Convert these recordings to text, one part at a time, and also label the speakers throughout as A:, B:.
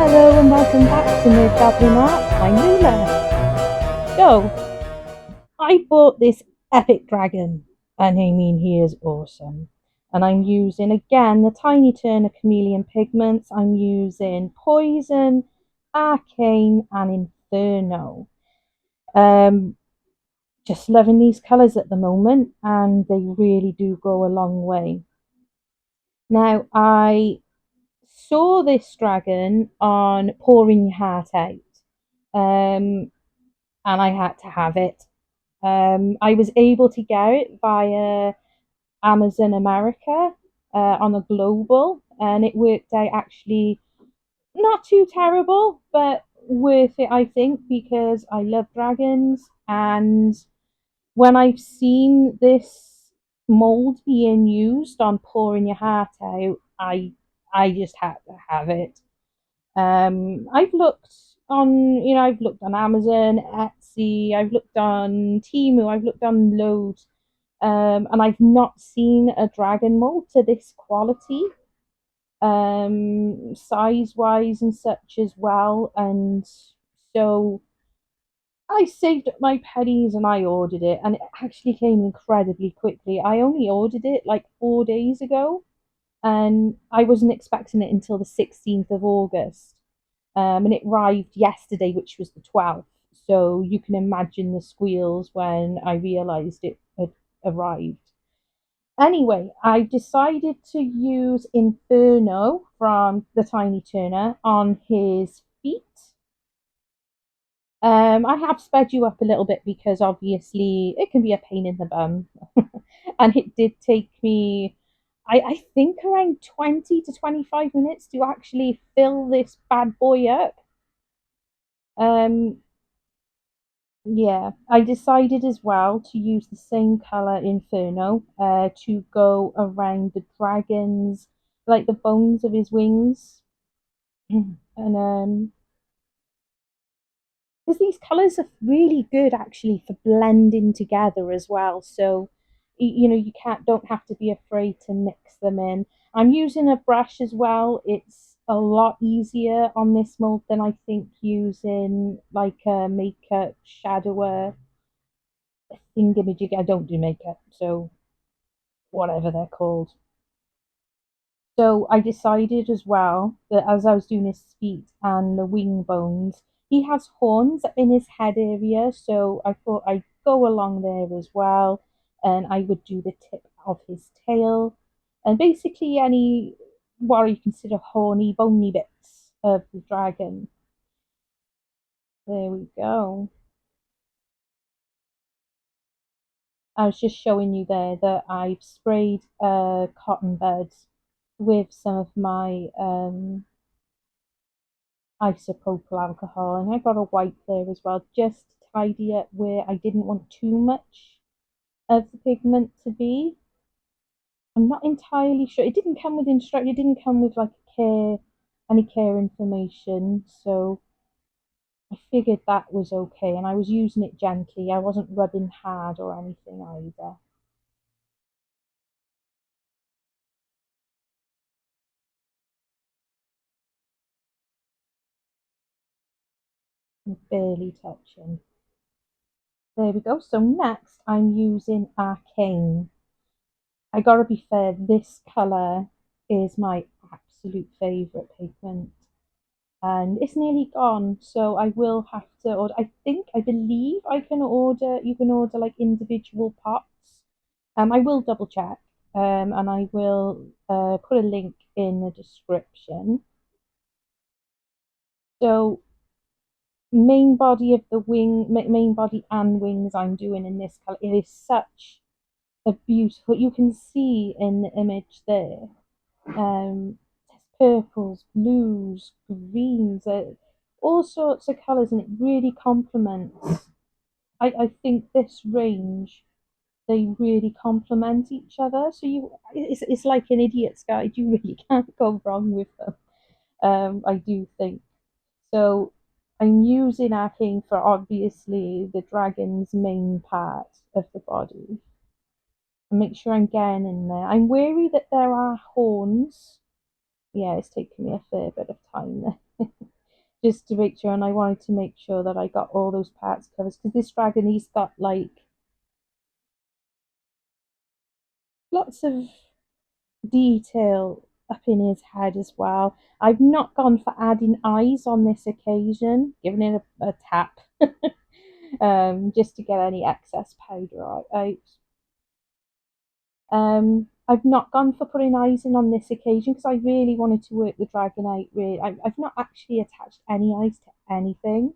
A: Hello and welcome back to Nerd Goblin Art. I'm Lula. So, I bought this epic dragon, and I mean he is awesome. And I'm using again the Tiny Turner Chameleon pigments. I'm using Poison, Arcane, and Inferno. Um, just loving these colours at the moment, and they really do go a long way. Now, I saw this dragon on Pouring Your Heart Out. Um, and I had to have it. I was able to get it via Amazon America on a global, and it worked out actually not too terrible, but worth it, I think, because I love dragons. And when I've seen this mold being used on Pouring Your Heart Out, I just had to have it. I've looked I've looked on Amazon, Etsy, I've looked on Temu, I've looked on loads, and I've not seen a dragon mold to this quality, size wise and such as well. And so I saved up my pennies and I ordered it, and it actually came incredibly quickly. I only ordered it like 4 days ago, and I wasn't expecting it until the 16th of August. And it arrived yesterday, which was the 12th. So you can imagine the squeals when I realised it had arrived. Anyway, I decided to use Inferno from the Tiny Turner on his feet. I have sped you up a little bit because obviously it can be a pain in the bum. And it did take me, I think, around 20 to 25 minutes to actually fill this bad boy up. Um, Yeah, I decided as well to use the same color Inferno to go around the dragon's, like the bones of his wings. And because these colors are really good actually for blending together as well. So, you don't have to be afraid to mix them in. I'm using a brush as well. It's a lot easier on this mold than I think using like a makeup shadower thingamajig. I don't do makeup, so whatever they're called. So I decided as well that as I was doing his feet and the wing bones, he has horns in his head area, so I thought I'd go along there as well, and I would do the tip of his tail, and basically any what you consider horny, bony bits of the dragon. There we go. I was just showing you there that I've sprayed cotton buds with some of my isopropyl alcohol, and I got a wipe there as well just to tidy up where I didn't want too much of the pigment to be. I'm not entirely sure. It didn't come with instruct. It didn't come with like any care information, so I figured that was okay. And I was using it gently. I wasn't rubbing hard or anything either. Barely touching. There we go. So next I'm using Arcane. I gotta be fair, this colour is my absolute favourite pigment. And it's nearly gone, so I will have to order. I believe you can order like individual pots. I will double check. And I will put a link in the description. So main body and wings I'm doing in this color. It is such a beautiful, you can see in the image there. There's purples, blues, greens, all sorts of colors, and it really complements. I think this range, they really complement each other. So it's like an idiot's guide. You really can't go wrong with them. I do think. So I'm using Arcane for obviously the dragon's main part of the body. And make sure I'm getting in there. I'm wary that there are horns. Yeah, it's taken me a fair bit of time there. just to make sure. And I wanted to make sure that I got all those parts covered because this dragon, he's got like lots of detail up in his head as well. I've not gone for adding eyes on this occasion, giving it a tap just to get any excess powder out. I've not gone for putting eyes in on this occasion because I really wanted to work the dragon out. Really, I've not actually attached any eyes to anything.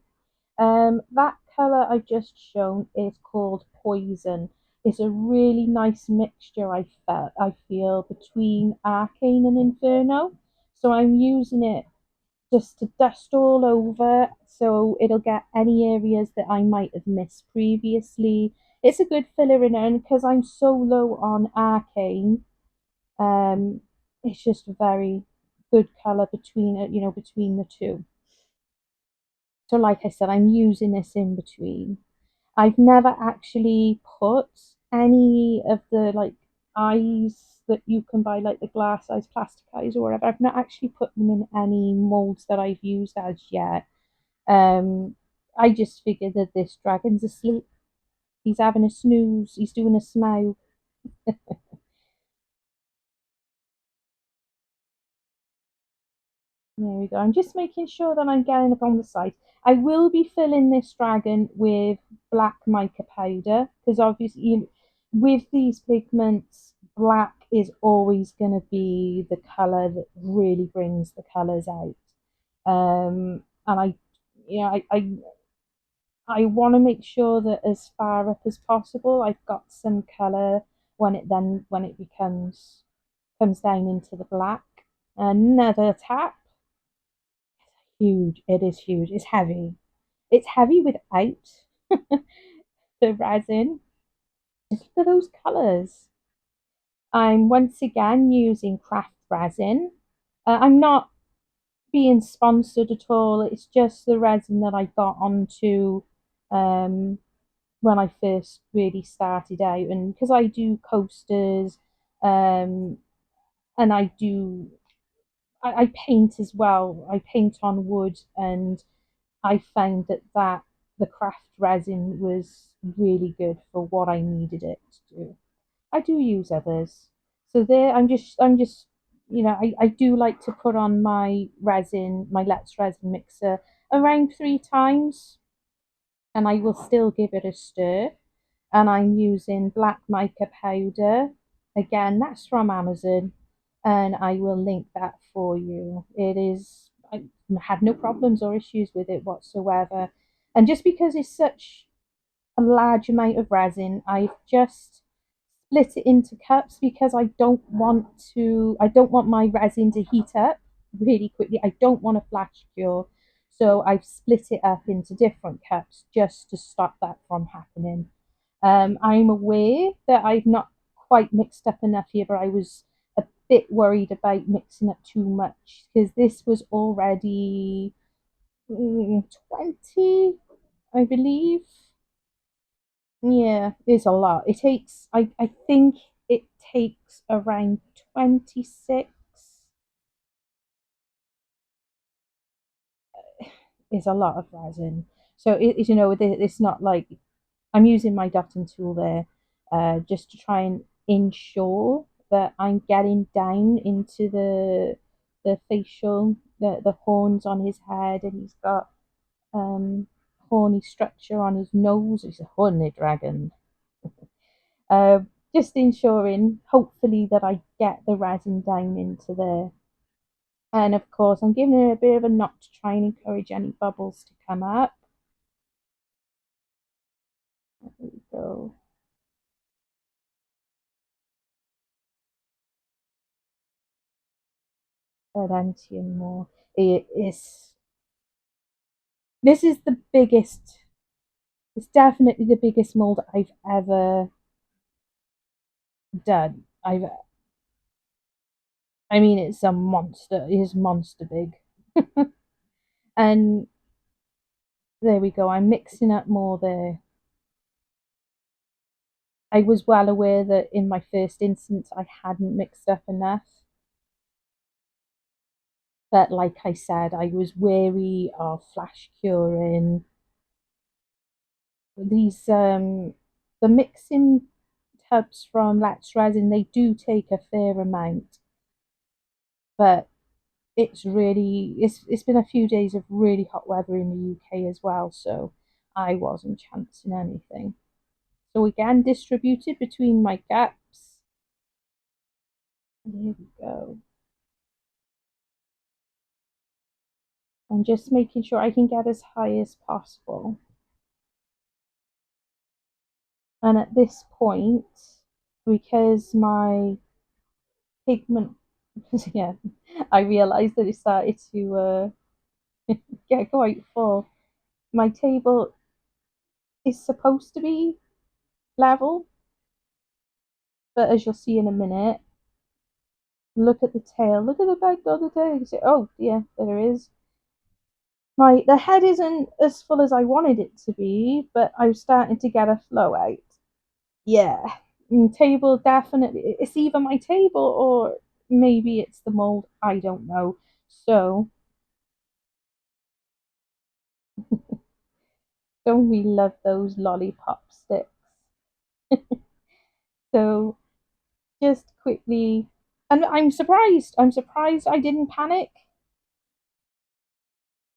A: That colour I've just shown is called Poison. It's a really nice mixture I feel between Arcane and Inferno. So I'm using it just to dust all over so it'll get any areas that I might have missed previously. It's a good filler in, and because I'm so low on Arcane, um, it's just a very good colour between it, between the two. So like I said, I'm using this in between. I've never actually put any of the like eyes that you can buy, like the glass eyes, plastic eyes, or whatever. I've not actually put them in any molds that I've used as yet. I just figured that this dragon's asleep. He's having a snooze. He's doing a smile. There we go. I'm just making sure that I'm getting up on the side. I will be filling this dragon with black mica powder because obviously with these pigments, black is always going to be the color that really brings the colors out. And I want to make sure that as far up as possible, I've got some color when it comes down into the black. Another tap. Huge. It is huge. It's heavy. It's heavy without the resin. Just look at those colours. I'm once again using Craft Resin. I'm not being sponsored at all. It's just the resin that I got onto um, when I first really started out. And because I do coasters um, and I paint as well. I paint on wood, and I found that the craft resin was really good for what I needed it to do. I do use others. So there I'm just I do like to put on my resin, my Let's Resin mixer around 3 times, and I will still give it a stir. And I'm using black mica powder. Again, that's from Amazon, and I will link that for you. I had no problems or issues with it whatsoever. And just because it's such a large amount of resin, I've just split it into cups because I don't want my resin to heat up really quickly. I don't want a flash cure. So I've split it up into different cups just to stop that from happening. I'm aware that I've not quite mixed up enough here, but I was a bit worried about mixing up too much because this was already 20, I believe. Yeah, it's a lot. I think it takes around 26 is a lot of resin. So it's not like I'm using my dotting tool there just to try and ensure that I'm getting down into the facial, the horns on his head, and he's got horny structure on his nose. He's a horny dragon. Uh, just ensuring, hopefully, that I get the resin down into there. And of course, I'm giving it a bit of a knot to try and encourage any bubbles to come up. There we go. And more. It is. This is the biggest. It's definitely the biggest mold I've ever done. I mean, it's a monster. It is monster big. And there we go. I'm mixing up more there. I was well aware that in my first instance I hadn't mixed up enough. But like I said, I was wary of flash curing. These the mixing tubs from Latch Resin, they do take a fair amount, but it's been a few days of really hot weather in the UK as well, so I wasn't chancing anything. So again, distributed between my gaps. There we go. And just making sure I can get as high as possible. And at this point, because my pigment, yeah, I realized that it started to get quite full. My table is supposed to be level, but as you'll see in a minute, look at the tail, look at the back of the tail. You say, oh yeah, there is. The head isn't as full as I wanted it to be, but I'm starting to get a flow out. Yeah, table definitely. It's either my table or maybe it's the mold. I don't know. So don't we love those lollipop sticks? So just quickly, and I'm surprised. I'm surprised I didn't panic.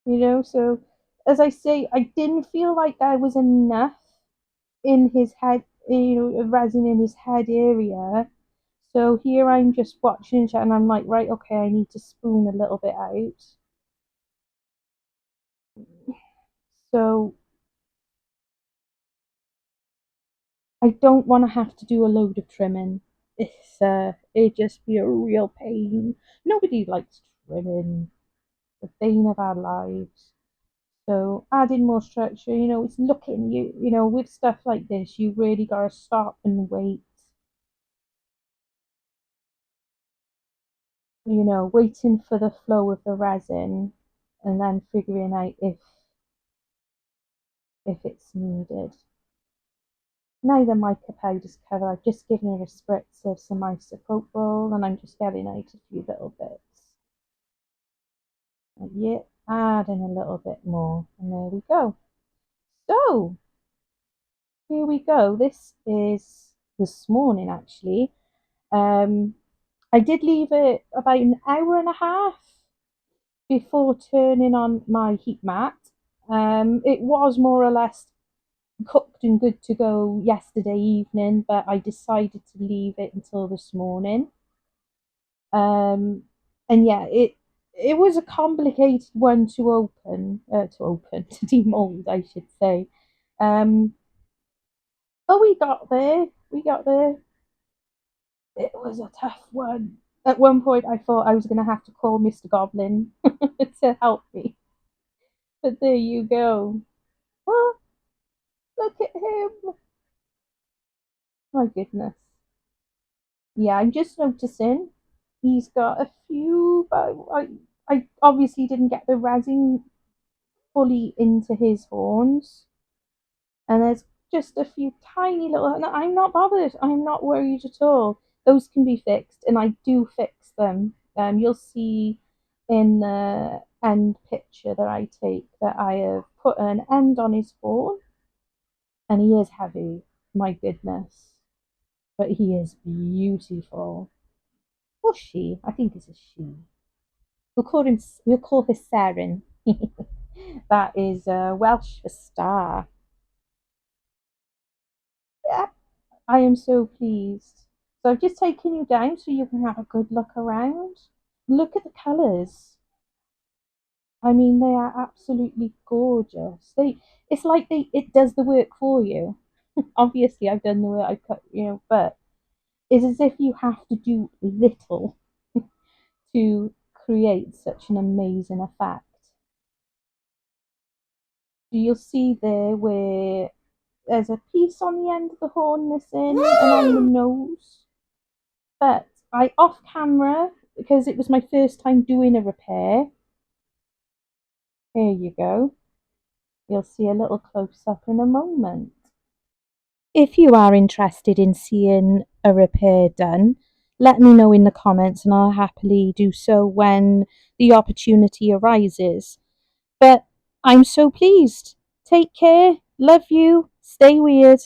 A: So as I say, I didn't feel like there was enough in his head, resin in his head area. So here I'm just watching it and I'm like, right, okay, I need to spoon a little bit out. So I don't want to have to do a load of trimming. It'd just be a real pain. Nobody likes trimming, the bane of our lives. So adding more structure, it's looking with stuff like this, you really gotta stop and wait. Waiting for the flow of the resin and then figuring out if it's needed. Now the mica powder's covered, I've just given it a spritz of some isopropyl and I'm just getting out a few little bits. And yeah, adding a little bit more, and there we go. So here we go. This is this morning actually. Um, I did leave it about an hour and a half before turning on my heat mat. It was more or less cooked and good to go yesterday evening, but I decided to leave it until this morning. And yeah, it was a complicated one to open, to demold, I should say. Um, but we got there. We got there. It was a tough one. At one point, I thought I was going to have to call Mr. Goblin to help me. But there you go. Oh, look at him. My goodness. Yeah, I'm just noticing he's got a few, but I obviously didn't get the resin fully into his horns. And there's just a few tiny little, and I'm not bothered. I'm not worried at all. Those can be fixed, and I do fix them. You'll see in the end picture that I take that I have put an end on his horn, and he is heavy. My goodness, but he is beautiful. Or she? I think it's a she. We'll call him. We'll call her Saren. That is Welsh for star. Yeah, I am so pleased. So I've just taken you down so you can have a good look around. Look at the colours. I mean, they are absolutely gorgeous. It's like it does the work for you. Obviously, I've done the work. I've cut, but it's as if you have to do little to create such an amazing effect. So you'll see there where there's a piece on the end of the horn missing and on the nose. But I off camera, because it was my first time doing a repair. Here you go. You'll see a little close up in a moment. If you are interested in seeing a repair done, let me know in the comments and I'll happily do so when the opportunity arises. But I'm so pleased. Take care. Love you. Stay weird.